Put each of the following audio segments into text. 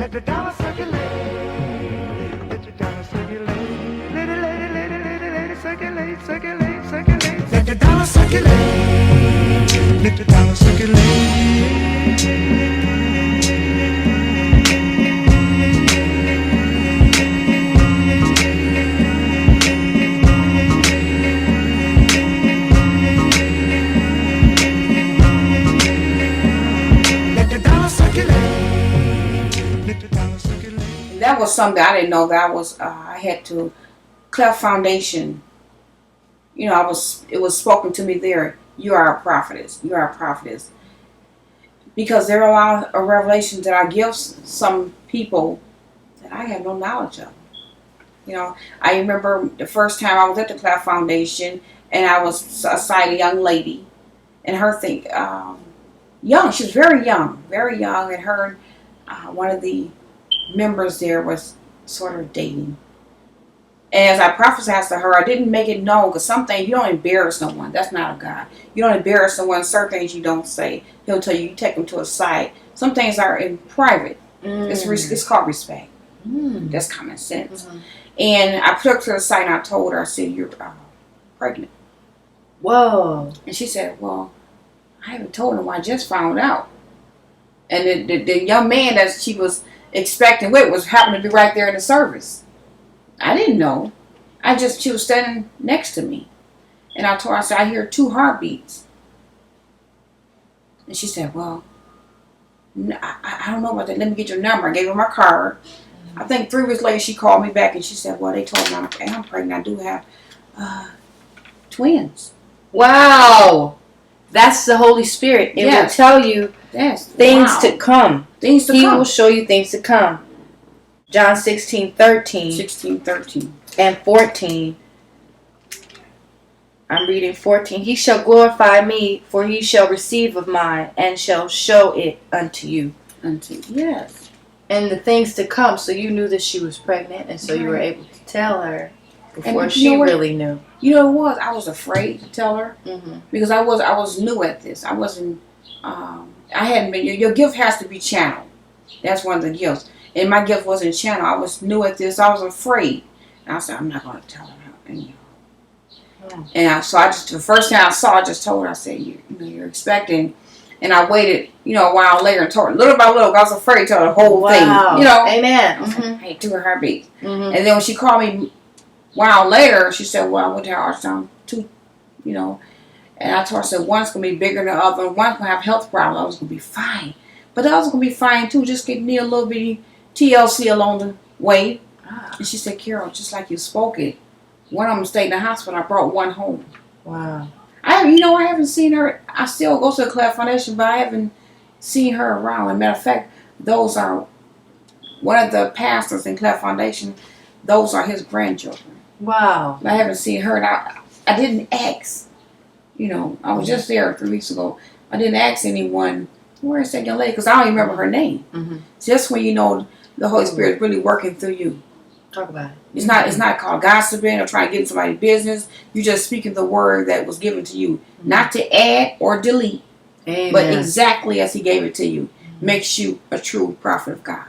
Let the dollar circulate. Let the dollar circulate. Lady, lady, lady, lady, lady, circulate, circulate, circulate. Let the dollar circulate. Let the dollar circulate. That was something I didn't know that I had to cleft foundation. You know, it was spoken to me there. You are a prophetess. You are a prophetess. Because there are a lot of revelations that I give some people that I have no knowledge of. You know, I remember the first time I was at the Cleft Foundation, and I was assigned a young lady, and her young. She was very young, and her one of the members there was sort of dating. And as I prophesied to her, I didn't make it known, because some things you don't embarrass no one. That's not of God. You don't embarrass someone. Certain things you don't say. He'll tell you. You take them to a side. Some things are in private. It's called respect. That's common sense. And I put her to the side and I told her, I said, you're pregnant. Whoa. And she said, well, I haven't told him. I just found out. And the young man that she was expecting with was happened to be right there in the service. I didn't know. She was standing next to me. And I told her, I said, I hear 2 heartbeats. And she said, well, I don't know about that. Let me get your number. I gave her my card. I think 3 weeks later she called me back and she said, well, they told me I'm pregnant. I do have twins. Wow. That's the Holy Spirit. It will tell you things to come. Things to come. He will show you things to come. John 16:13. 16:13. And 14. I'm reading 14. He shall glorify me, for he shall receive of mine, and shall show it unto you. Yes. And the things to come. So you knew that she was pregnant, and so you were able to tell her before she really knew. You know what? I was afraid to tell her because I was new at this. I wasn't. I hadn't been. Your gift has to be channeled. That's one of the gifts. And my gift wasn't channeled. I was new at this. I was afraid. And I said, I'm not going to tell her. And the first thing I saw, I just told her, I said, you're expecting. And I waited, a while later and told her little by little. I was afraid to tell her the whole thing. Amen. I hate to her heartbeat. And then when she called me a while later, she said, well, I went to her ultrasound too, And I told her, I said, one's going to be bigger than the other. One's going to have health problems. I was going to be fine. But the other's going to be fine too. Just give me a little bitty TLC along the way. And she said, Carol, just like you spoke it, one of them stayed in the hospital. I brought one home. Wow. I haven't seen her. I still go to the Cleft Foundation, but I haven't seen her around. As a matter of fact, those are one of the pastors in Cleft Foundation. Those are his grandchildren. Wow. I haven't seen her. And I didn't ask. I was just there 3 weeks ago. I didn't ask anyone, where is that young lady? Because I don't even remember her name. Just when you know the Holy Spirit is really working through you. Talk about it. It's not called gossiping or trying to get in somebody's business. You're just speaking the word that was given to you. Not to add or delete. Amen. But exactly as he gave it to you. Makes you a true prophet of God.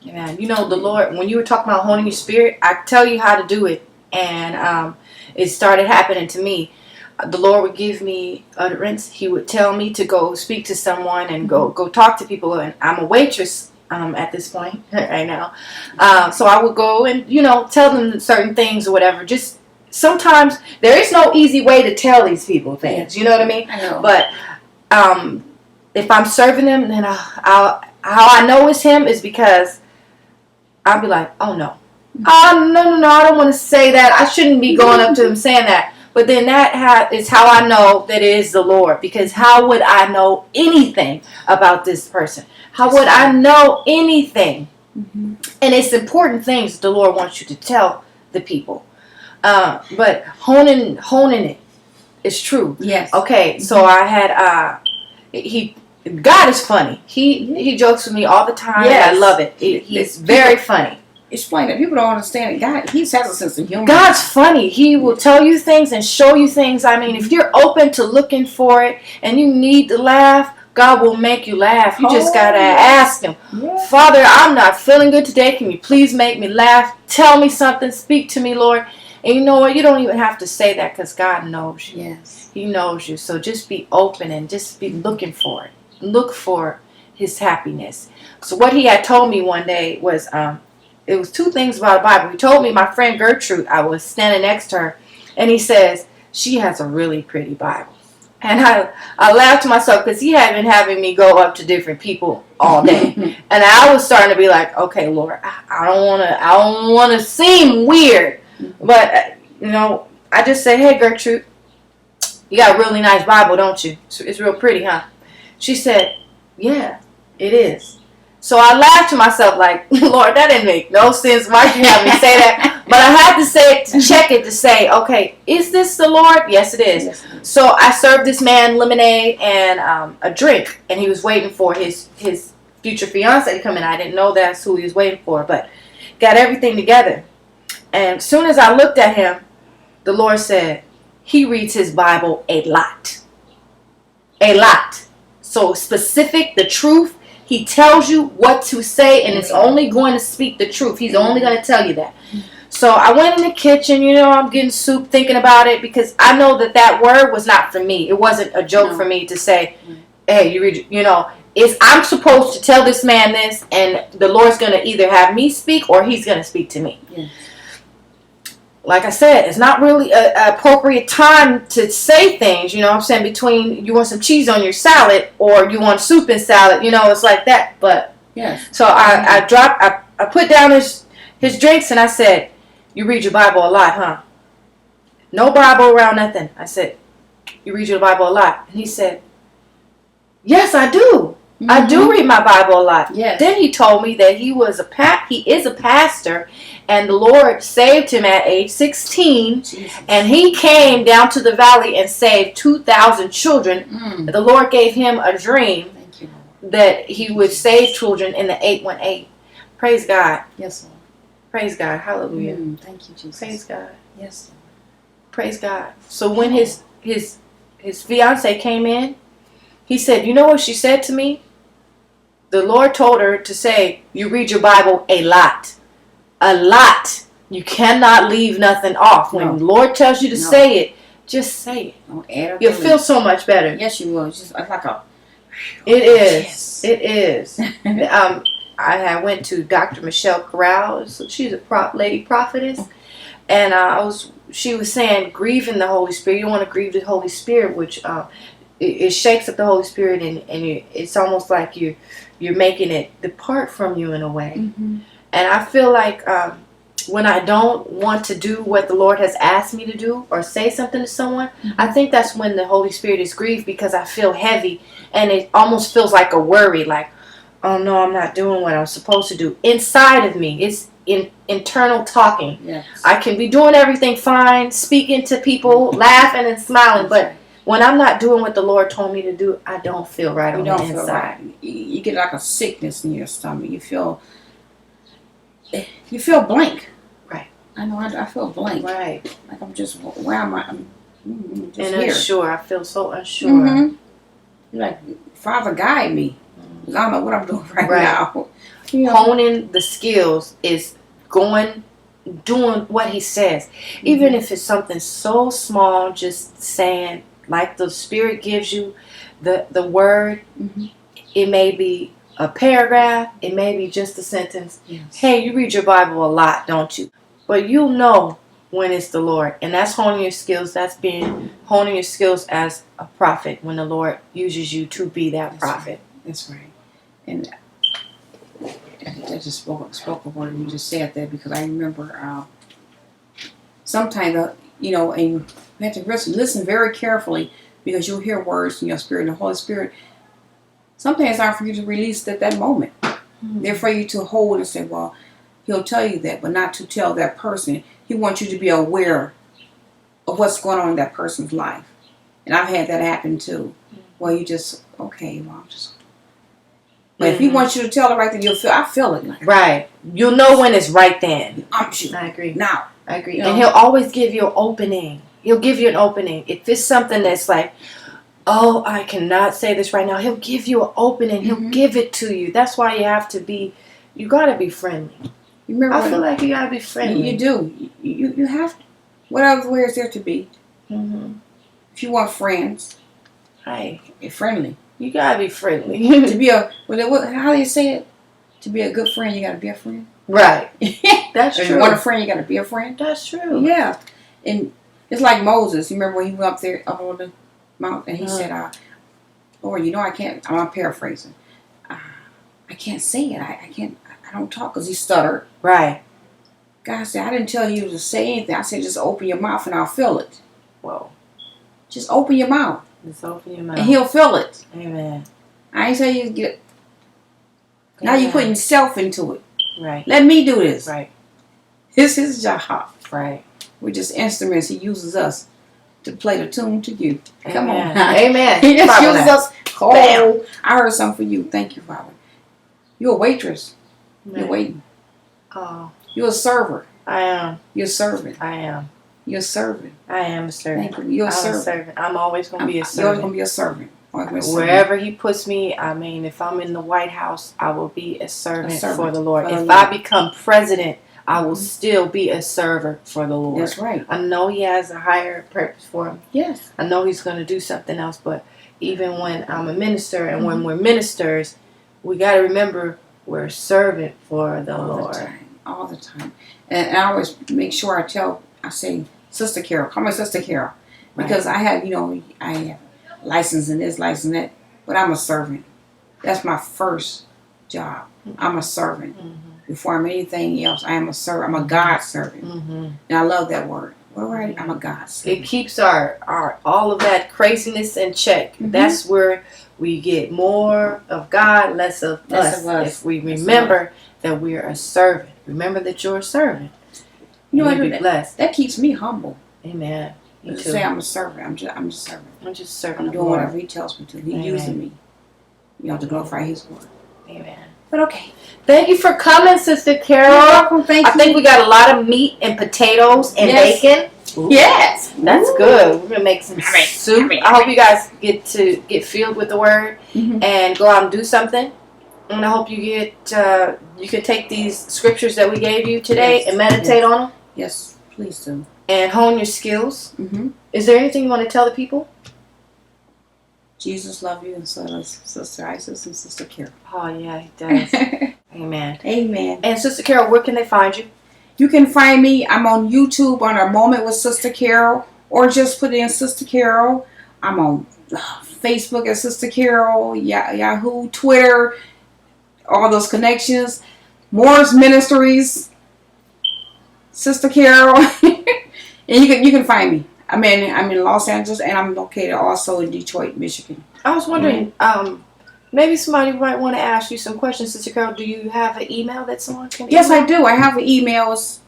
Amen. The Lord, when you were talking about honing your spirit, I tell you how to do it. And it started happening to me. The Lord would give me utterance. He would tell me to go speak to someone and go talk to people. And I'm a waitress at this point right now. So I would go and, tell them certain things or whatever. Just sometimes there is no easy way to tell these people things. You know what I mean? I know. But if I'm serving them, then how I know it's him is because I'll be like, oh no. Oh, no, I don't want to say that. I shouldn't be going up to him saying that. But then that is how I know that it is the Lord. Because how would I know anything about this person? How would I know anything? And it's important things the Lord wants you to tell the people. But honing it is true. Yes. Okay, so I had, God is funny. He jokes with me all the time. Yes. And I love it. He's very funny. Explain it. People don't understand it. God, he has a sense of humor. God's funny. He will tell you things and show you things. I mean, if you're open to looking for it and you need to laugh, God will make you laugh. You just got to ask Him, Yeah. Father, I'm not feeling good today. Can you please make me laugh? Tell me something. Speak to me, Lord. And you know what? You don't even have to say that because God knows you. Yes. He knows you. So just be open and just be looking for it. Look for His happiness. So what He had told me one day was, it was two things about the Bible. He told me my friend Gertrude, I was standing next to her, and he says, she has a really pretty Bible. And I laughed to myself because he had been having me go up to different people all day. And I was starting to be like, okay, Lord, I don't want to seem weird. But, I just said, hey, Gertrude, you got a really nice Bible, don't you? It's real pretty, huh? She said, yeah, it is. So I laughed to myself like, Lord, that didn't make no sense. Why you have me say that? But I had to say it to check it to say, okay, is this the Lord? Yes, it is. Yes. So I served this man lemonade and a drink, and he was waiting for his future fiance to come in. I didn't know that's who he was waiting for, but got everything together. And as soon as I looked at him, the Lord said, he reads his Bible a lot. A lot. So specific, the truth. He tells you what to say, and it's only going to speak the truth. He's only going to tell you that. So I went in the kitchen, I'm getting soup, thinking about it, because I know that word was not for me. It wasn't a joke for me to say, hey, you read, I'm supposed to tell this man this, and the Lord's going to either have me speak or He's going to speak to me. Yes. Like I said, it's not really an appropriate time to say things, what I'm saying, between you want some cheese on your salad or you want soup and salad, it's like that. But yes. So I put down his drinks and I said, you read your Bible a lot, huh? No Bible around nothing. I said, you read your Bible a lot. And he said, yes, I do. Mm-hmm. I do read my Bible a lot. Yes. Then he told me that he is a pastor, and the Lord saved him at age 16. Jesus. And he came down to the valley and saved 2,000 children. The Lord gave him a dream that he would save children in the 818. Praise God. Yes, Lord. Praise God. Hallelujah. Thank you, Jesus. Praise God. Yes, Lord. Praise God. So when his fiance came in, he said, you know what she said to me? The Lord told her to say, you read your Bible a lot. A lot. You cannot leave nothing off. When the Lord tells you to say it, just say it. You'll feel so much better. Yes, you will. Just like a... It is. Yes. It is. I went to Dr. Michelle Corral. She's a lady prophetess. And she was saying, grieving the Holy Spirit. You don't want to grieve the Holy Spirit, which it shakes up the Holy Spirit, and it's almost like you're making it depart from you in a way. Mm-hmm. And I feel like when I don't want to do what the Lord has asked me to do or say something to someone, I think that's when the Holy Spirit is grieved, because I feel heavy and it almost feels like a worry, like, oh no, I'm not doing what I'm supposed to do. Inside of me, it's internal talking. Yes. I can be doing everything fine, speaking to people, laughing and smiling, but when I'm not doing what the Lord told me to do, I don't feel right on the inside. You don't feel right. You get like a sickness in your stomach. You feel blank. Right. I know. I feel blank. Right. Like I'm just, where am I? I'm just and here. Unsure. I feel so unsure. Mm-hmm. Like, Father, guide me. I don't know what I'm doing right now. Honing the skills is doing what He says. Even if it's something so small, just saying, like the Spirit gives you the word. It may be a paragraph. It may be just a sentence. Yes. Hey, you read your Bible a lot, don't you? But you'll know when it's the Lord. And that's honing your skills. That's honing your skills as a prophet, when the Lord uses you to be that prophet. Right. That's right. And I just spoke a word, and you just said that, because I remember sometimes, and you have to listen very carefully, because you'll hear words in your spirit, and the Holy Spirit sometimes aren't for you to release at that moment. They're for you to hold and say, well, He'll tell you that, but not to tell that person. He wants you to be aware of what's going on in that person's life. And I've had that happen too. Well, you just, okay, well, I'm just... But if He wants you to tell it right then, I feel it. Like, right. You'll know when it's right then. I agree. Now. I agree. And He'll always give you an opening. He'll give you an opening. If it's something that's like, oh, I cannot say this right now. He'll give you an opening. He'll give it to you. That's why you have to be, you got to be friendly. You remember I feel like you got to be friendly. You do. You have to. What other way is there to be? If you want friends, Right. be friendly. You got to be friendly. To be a, how do you say it? To be a good friend, you got to be a friend. Right. That's If true. you want a friend, you got to be a friend. That's true. Yeah. And it's like Moses. You remember when he went up there, up on the mountain, and he said, Lord, I can't, I'm paraphrasing. I can't say it. I don't talk because he stuttered. Right. God said, I didn't tell you to say anything. I said, just open your mouth and I'll fill it. Whoa. Just open your mouth. Just open your mouth. And he'll fill it. Amen. I ain't saying you get. Now you're putting self into it. Right. Let me do this. Right. It's his job. Right. We're just instruments. He uses us to play the tune to you. Come on. Amen. He just uses us. Oh, Bam. I heard something for you. Thank you, Father. You're a waitress. Right. You're waiting. Oh, You're a server. I am. You're a servant. I am. You're a servant. I am a servant. Thank you. You're a I'm servant. a servant. I'm always going to be a You're always servant. going to be a servant. Wherever he puts me, I mean, if I'm in the White House, I will be a servant for the Lord. For the If Lord. I become president, I will still be a server for the Lord. That's right. I know he has a higher purpose for him. Yes. I know he's going to do something else, but even when I'm a minister and when we're ministers, we got to remember we're a servant for the Lord. All the time. And I always make sure I say, Sister Carol, call me Sister Carol. Because I have, I have license in this, license in that, but I'm a servant. That's my first job. I'm a servant. Before I'm anything else, I am a servant. I'm a God servant. And I love that word. All right, I'm a God servant. It keeps our all of that craziness in check. That's where we get more of God, less of us. If we remember that we're a servant. Remember that you're a servant. You'll be blessed. That keeps me humble. Amen. Me too. Say I'm a servant. I'm just a servant. I'm just serving. I'm doing whatever he tells me to. He's using me. To glorify his word. Amen. But okay. Thank you for coming, Sister Carol. You're welcome. Thank you. I think we got a lot of meat and potatoes and bacon. Ooh. Yes. That's good. We're gonna make some soup. I hope you guys get filled with the word and go out and do something. And I hope you you can take these scriptures that we gave you today and meditate on them. Yes, please do. And hone your skills. Is there anything you want to tell the people? Jesus love you, and so does Sister Isis and Sister Carol. Oh yeah, he does. Amen. Amen. And Sister Carol, where can they find you? You can find me. I'm on YouTube on A Moment with Sister Carol, or just put in Sister Carol. I'm on Facebook as Sister Carol, Yahoo, Twitter, all those connections. Moore's Ministries, Sister Carol, and you can find me. I'm in Los Angeles, and I'm located also in Detroit, Michigan. I was wondering, maybe somebody might want to ask you some questions, Sister Carol. Do you have an email that someone can? Yes, I do. I have an email. It's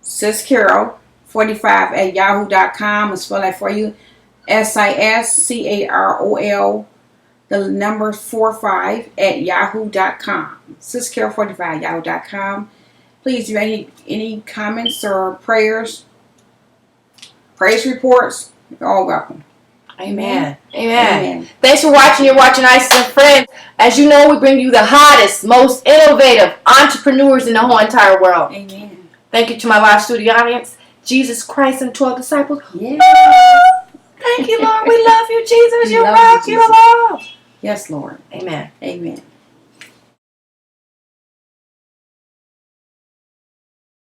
siscarol45@yahoo.com. I'll spell that for you. SISCAROL, the number 45@yahoo.com. siscarol45@yahoo.com. Please do any comments or prayers, praise reports. You're all welcome. Amen. Amen. Thanks for watching. You're watching Isis and Friends. As you know, we bring you the hottest, most innovative entrepreneurs in the whole entire world. Amen. Thank you to my live studio audience, Jesus Christ and 12 disciples. Yes. Thank you, Lord. We love you, Jesus. We You love rock. you, You Jesus. love. Yes, Lord. Amen. Amen.